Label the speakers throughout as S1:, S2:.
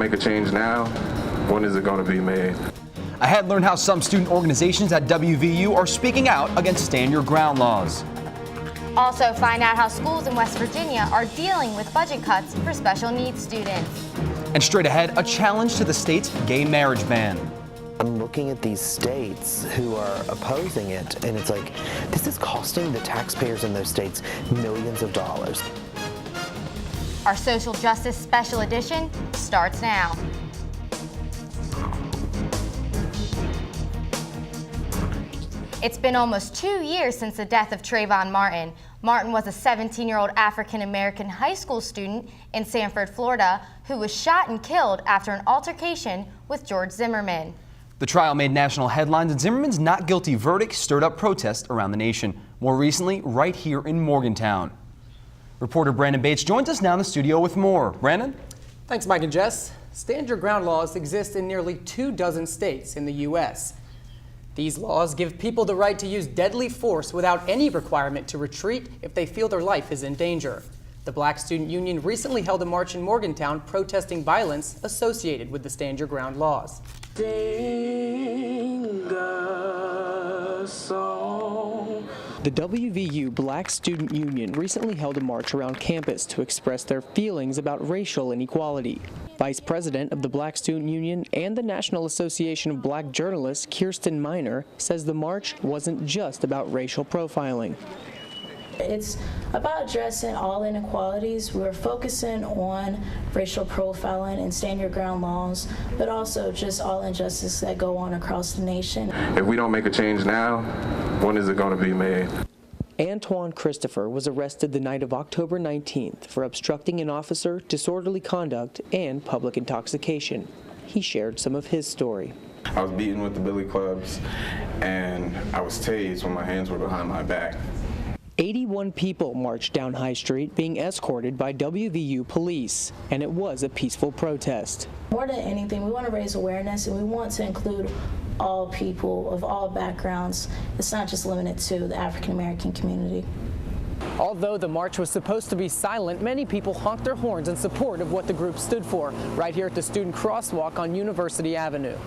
S1: make a change now, when is it going to be made?
S2: I had learned how some student organizations at WVU are speaking out against stand your ground laws.
S3: Also find out how schools in West Virginia are dealing with budget cuts for special needs students.
S2: And straight ahead, a challenge to the state's gay marriage ban.
S4: I'm looking at these states who are opposing it, and it's like, this is costing the taxpayers in those states millions of dollars.
S3: Our Social Justice Special Edition starts now. It's been almost 2 years since the death of Trayvon Martin. Martin was a 17-year-old African-American high school student in Sanford, Florida, who was shot and killed after an altercation with George Zimmerman.
S2: The trial made national headlines, and Zimmerman's not guilty verdict stirred up protests around the nation. More recently, right here in Morgantown. Reporter Brandon Bates joins us now in the studio with more. Brandon?
S5: Thanks, Mike and Jess. Stand your ground laws exist in nearly 24 states in the U.S. These laws give people the right to use deadly force without any requirement to retreat if they feel their life is in danger. The Black Student Union recently held a march in Morgantown protesting violence associated with the Stand Your Ground laws. Sing a song. The WVU Black Student Union recently held a march around campus to express their feelings about racial inequality. Vice President of the Black Student Union and the National Association of Black Journalists, Kirsten Miner, says the march wasn't just about racial profiling.
S6: It's about addressing all inequalities. We're focusing on racial profiling and stand your ground laws, but also just all injustices that go on across the nation.
S1: If we don't make a change now, when is it going to be made?
S5: Antoine Christopher was arrested the night of October 19th for obstructing an officer, disorderly conduct, and public intoxication. He shared some of his story.
S1: I was beaten with the billy clubs, and I was tased when my hands were behind my back.
S5: 81 people marched down High Street being escorted by WVU police, and it was a peaceful protest.
S6: More than anything, we want to raise awareness, and we want to include all people of all backgrounds. It's not just limited to the African American community.
S5: Although the march was supposed to be silent, many people honked their horns in support of what the group stood for, right here at the student crosswalk on University Avenue.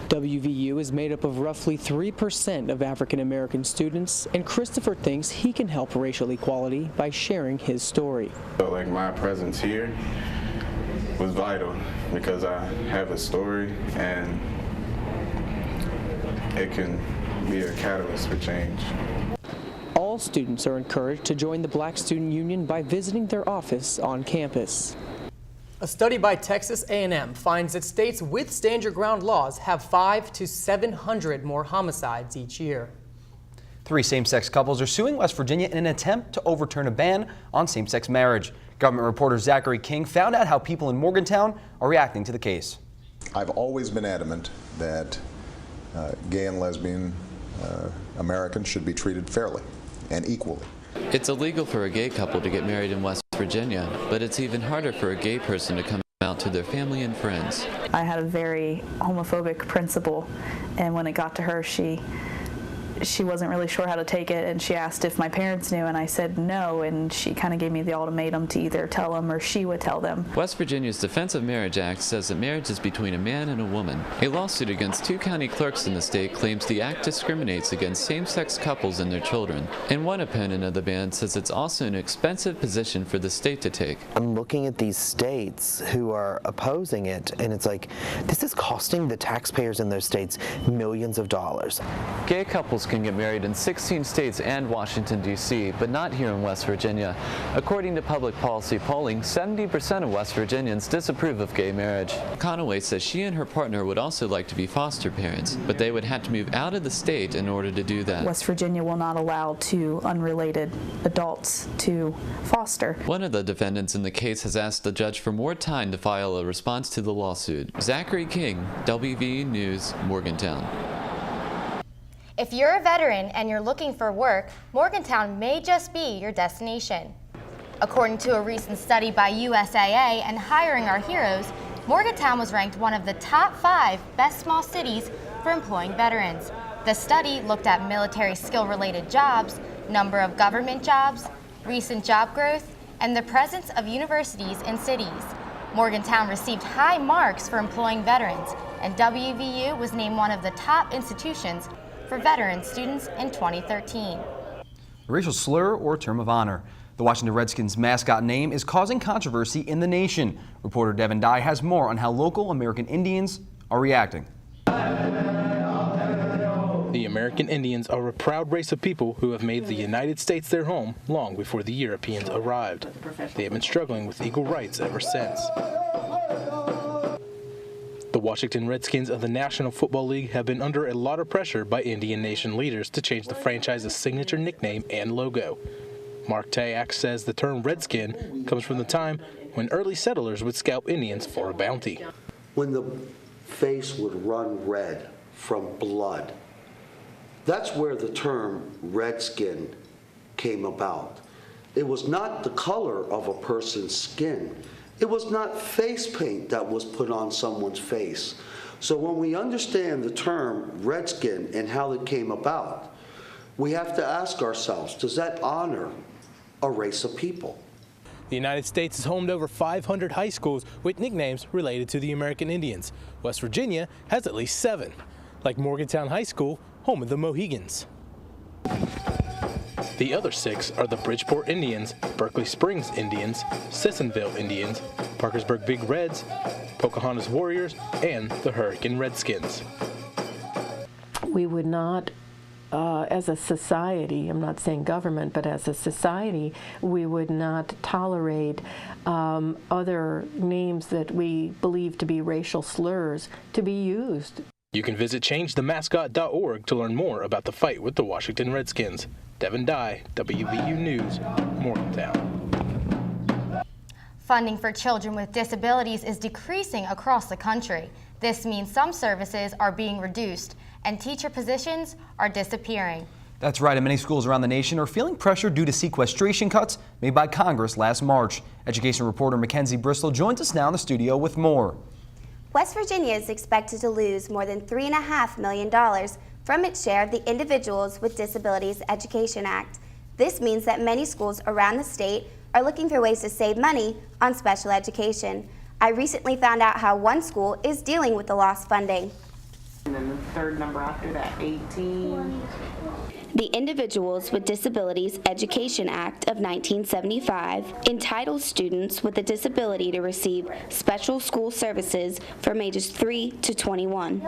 S5: WVU is made up of roughly 3% of African American students, and Christopher thinks he can help racial equality by sharing his story.
S1: So, like, my presence here was vital because I have a story and it can be a catalyst for change.
S5: All students are encouraged to join the Black Student Union by visiting their office on campus. A study by Texas A&M finds that states with stand your ground laws have 500 to 700 more homicides each year.
S2: 3 same-sex couples are suing West Virginia in an attempt to overturn a ban on same-sex marriage. Government reporter Zachary King found out how people in Morgantown are reacting to the case.
S7: I've always been adamant that gay and lesbian Americans should be treated fairly and equally.
S8: It's illegal for a gay couple to get married in West Virginia, but it's even harder for a gay person to come out to their family and friends.
S9: I had a very homophobic principal, and when it got to her, she wasn't really sure how to take it, and she asked if my parents knew, and I said no, and she kind of gave me the ultimatum to either tell them or she would tell them.
S8: West Virginia's Defense of Marriage Act says that marriage is between a man and a woman. A lawsuit against 2 county clerks in the state claims the act discriminates against same-sex couples and their children. And one opponent of the ban says it's also an expensive position for the state to take.
S4: I'm looking at these states who are opposing it, and it's like, this is costing the taxpayers in those states millions of dollars.
S8: Gay couples can get married in 16 states and Washington, D.C., but not here in West Virginia. According to public policy polling, 70% of West Virginians disapprove of gay marriage. Conaway says she and her partner would also like to be foster parents, but they would have to move out of the state in order to do that.
S9: West Virginia will not allow 2 unrelated adults to foster.
S8: One of the defendants in the case has asked the judge for more time to file a response to the lawsuit. Zachary King, WVU News, Morgantown.
S3: If you're a veteran and you're looking for work, Morgantown may just be your destination. According to a recent study by USAA and Hiring Our Heroes, Morgantown was ranked one of the top 5 best small cities for employing veterans. The study looked at military skill-related jobs, number of government jobs, recent job growth, and the presence of universities in cities. Morgantown received high marks for employing veterans, and WVU was named one of the top institutions for veteran students in 2013.
S2: A racial slur or term of honor. The Washington Redskins mascot name is causing controversy in the nation. Reporter Devin Dye has more on how local American Indians are reacting.
S10: The American Indians are a proud race of people who have made the United States their home long before the Europeans arrived. They have been struggling with equal rights ever since. The Washington Redskins of the National Football League have been under a lot of pressure by Indian Nation leaders to change the franchise's signature nickname and logo. Mark Tayak says the term Redskin comes from the time when early settlers would scalp Indians for a bounty.
S11: When the face would run red from blood, that's where the term Redskin came about. It was not the color of a person's skin. It was not face paint that was put on someone's face. So when we understand the term Redskin and how it came about, we have to ask ourselves, does that honor a race of people?
S10: The United States is home to over 500 high schools with nicknames related to the American Indians. West Virginia has at least 7, like Morgantown High School, home of the Mohegans. The other 6 are the Bridgeport Indians, Berkeley Springs Indians, Sissonville Indians, Parkersburg Big Reds, Pocahontas Warriors, and the Hurricane Redskins.
S12: We would not, as a society, I'm not saying government, but as a society, we would not tolerate other names that we believe to be racial slurs to be used.
S10: You can visit changethemascot.org to learn more about the fight with the Washington Redskins. Devin Dye, WVU News, Morgantown.
S3: Funding for children with disabilities is decreasing across the country. This means some services are being reduced and teacher positions are disappearing.
S2: That's right, and many schools around the nation are feeling pressure due to sequestration cuts made by Congress last March. Education reporter Mackenzie Bristol joins us now in the studio with more.
S13: West Virginia is expected to lose more than $3.5 million from its share of the Individuals with Disabilities Education Act. This means that many schools around the state are looking for ways to save money on special education. I recently found out how one school is dealing with the lost funding.
S14: And then the third number after that, 18.
S13: The Individuals with Disabilities Education Act of 1975 entitles students with a disability to receive special school services from ages 3 to 21.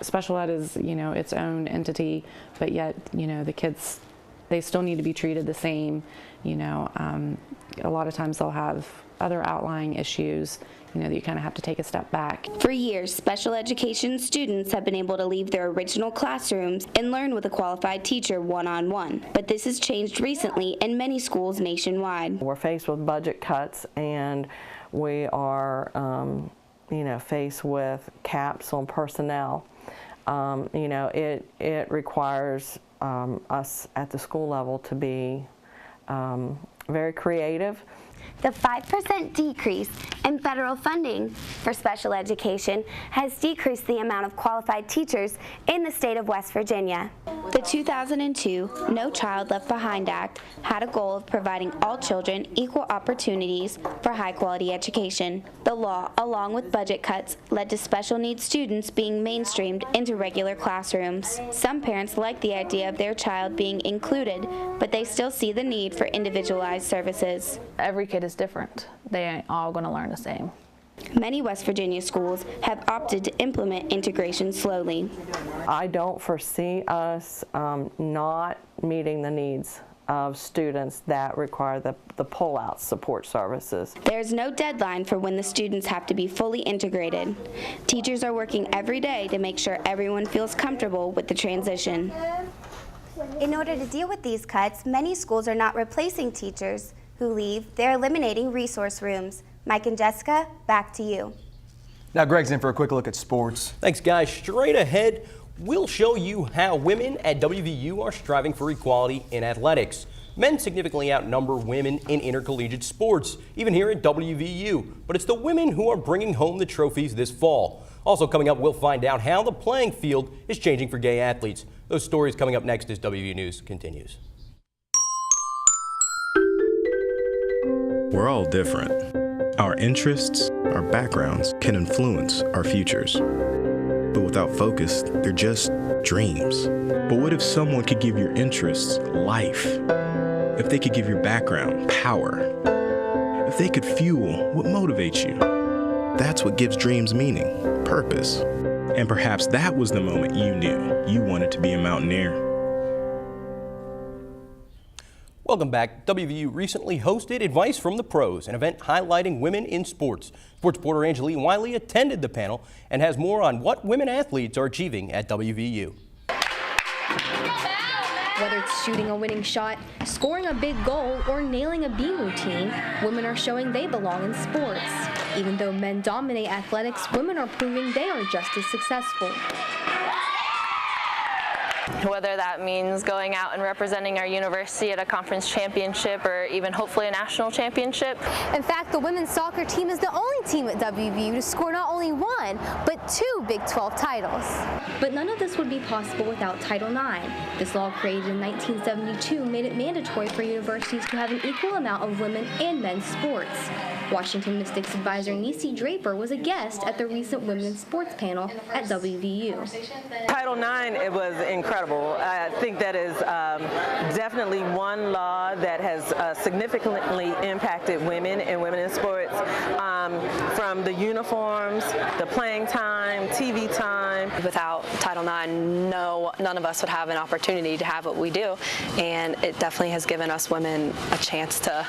S15: Special ed is, its own entity, but yet, the kids, they still need to be treated the same. A lot of times they'll have other outlying issues, that you kind of have to take a step back.
S13: For years, special education students have been able to leave their original classrooms and learn with a qualified teacher one-on-one. But this has changed recently in many schools nationwide.
S16: We're faced with budget cuts, and we are, faced with caps on personnel. It requires us at the school level to be very creative.
S13: The 5% decrease in federal funding for special education has decreased the amount of qualified teachers in the state of West Virginia. The 2002 No Child Left Behind Act had a goal of providing all children equal opportunities for high-quality education. The law, along with budget cuts, led to special needs students being mainstreamed into regular classrooms. Some parents like the idea of their child being included, but they still see the need for individualized services.
S9: Every kid is different. They ain't all going to learn the same.
S13: Many West Virginia schools have opted to implement integration slowly.
S16: I don't foresee us not meeting the needs of students that require the pull-out support services.
S13: There's no deadline for when the students have to be fully integrated. Teachers are working every day to make sure everyone feels comfortable with the transition. In order to deal with these cuts, many schools are not replacing teachers who leave, they're eliminating resource rooms. Mike and Jessica, back to you.
S2: Now Greg's in for a quick look at sports.
S17: Thanks, guys. Straight ahead, we'll show you how women at WVU are striving for equality in athletics. Men significantly outnumber women in intercollegiate sports, even here at WVU. But it's the women who are bringing home the trophies this fall. Also coming up, we'll find out how the playing field is changing for gay athletes. Those stories coming up next as WVU News continues.
S18: We're all different. Our interests, our backgrounds can influence our futures. But without focus, they're just dreams. But what if someone could give your interests life? If they could give your background power? If they could fuel what motivates you? That's what gives dreams meaning, purpose. And perhaps that was the moment you knew you wanted to be a mountaineer.
S17: Welcome back. WVU recently hosted Advice from the Pros, an event highlighting women in sports. Sports reporter Angela Wiley attended the panel and has more on what women athletes are achieving at WVU.
S19: Whether it's shooting a winning shot, scoring a big goal, or nailing a beam routine, women are showing they belong in sports. Even though men dominate athletics, women are proving they are just as successful.
S20: Whether that means going out and representing our university at a conference championship or even hopefully a national championship.
S19: In fact, the women's soccer team is the only team at WVU to score not only one, but 2 Big 12 titles. But none of this would be possible without Title IX. This law, created in 1972, made it mandatory for universities to have an equal amount of women and men's sports. Washington Mystics advisor Nisi Draper was a guest at the recent women's sports panel at WVU.
S21: Title IX, it was incredible. I think that is definitely one law that has significantly impacted women and women in sports, from the uniforms, the playing time, TV time.
S22: Without Title IX, none of us would have an opportunity to have what we do, and it definitely has given us women a chance to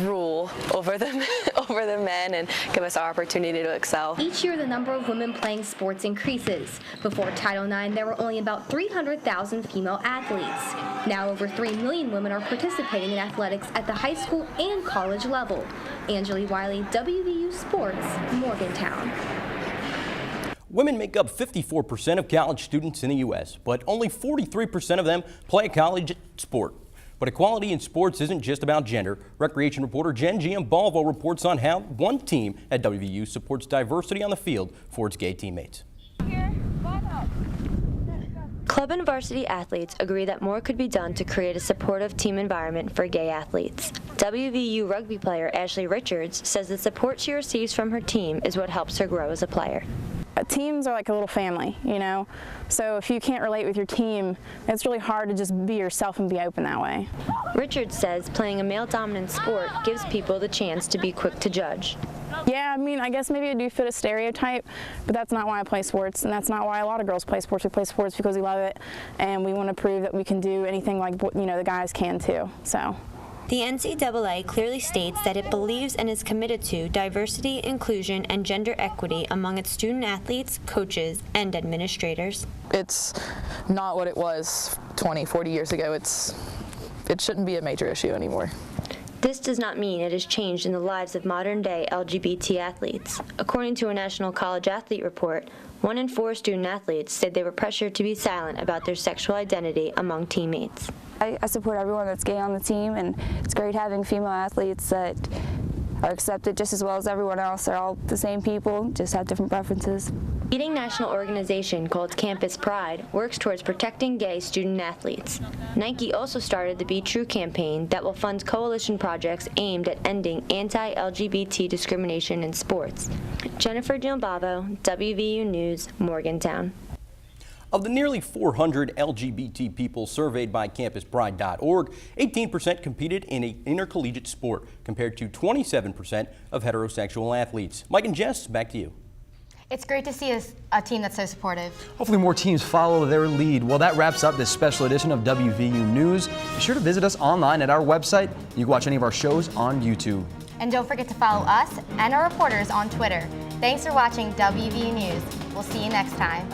S22: rule over the men and give us our opportunity to excel.
S19: Each year, the number of women playing sports increases. Before Title IX, there were only about 300,000 female athletes. Now over 3 million women are participating in athletics at the high school and college level. Angela Wiley, WVU Sports, Morgantown.
S17: Women make up 54% of college students in the U.S., but only 43% of them play a college sport. But equality in sports isn't just about gender. Recreation reporter Jen Giambalvo reports on how one team at WVU supports diversity on the field for its gay teammates.
S23: Club and varsity athletes agree that more could be done to create a supportive team environment for gay athletes. WVU rugby player Ashley Richards says the support she receives from her team is what helps her grow as a player.
S24: Teams are like a little family, you know, so if you can't relate with your team, it's really hard to just be yourself and be open that way.
S23: Richards says playing a male-dominant sport gives people the chance to be quick to judge.
S24: Yeah, I mean, I guess maybe I do fit a stereotype, but that's not why I play sports, and that's not why a lot of girls play sports. We play sports because we love it, and we want to prove that we can do anything like, you know, the guys can too, so.
S23: The NCAA clearly states that it believes and is committed to diversity, inclusion, and gender equity among its student athletes, coaches, and administrators.
S25: It's not what it was 20, 40 years ago. It shouldn't be a major issue anymore.
S23: This does not mean it has changed in the lives of modern-day LGBT athletes. According to a National College Athlete report, 1 in 4 student athletes said they were pressured to be silent about their sexual identity among teammates.
S26: I support everyone that's gay on the team, and it's great having female athletes that are accepted just as well as everyone else. They're all the same people, just have different preferences.
S23: A leading national organization called Campus Pride works towards protecting gay student athletes. Nike also started the Be True campaign that will fund coalition projects aimed at ending anti-LGBT discrimination in sports. Jennifer Giambalvo, WVU News, Morgantown.
S17: Of the nearly 400 LGBT people surveyed by CampusPride.org, 18% competed in an intercollegiate sport, compared to 27% of heterosexual athletes. Mike and Jess, back to you.
S3: It's great to see a team that's so supportive.
S2: Hopefully more teams follow their lead. Well, that wraps up this special edition of WVU News. Be sure to visit us online at our website. You can watch any of our shows on YouTube.
S3: And don't forget to follow us and our reporters on Twitter. Thanks for watching WVU News. We'll see you next time.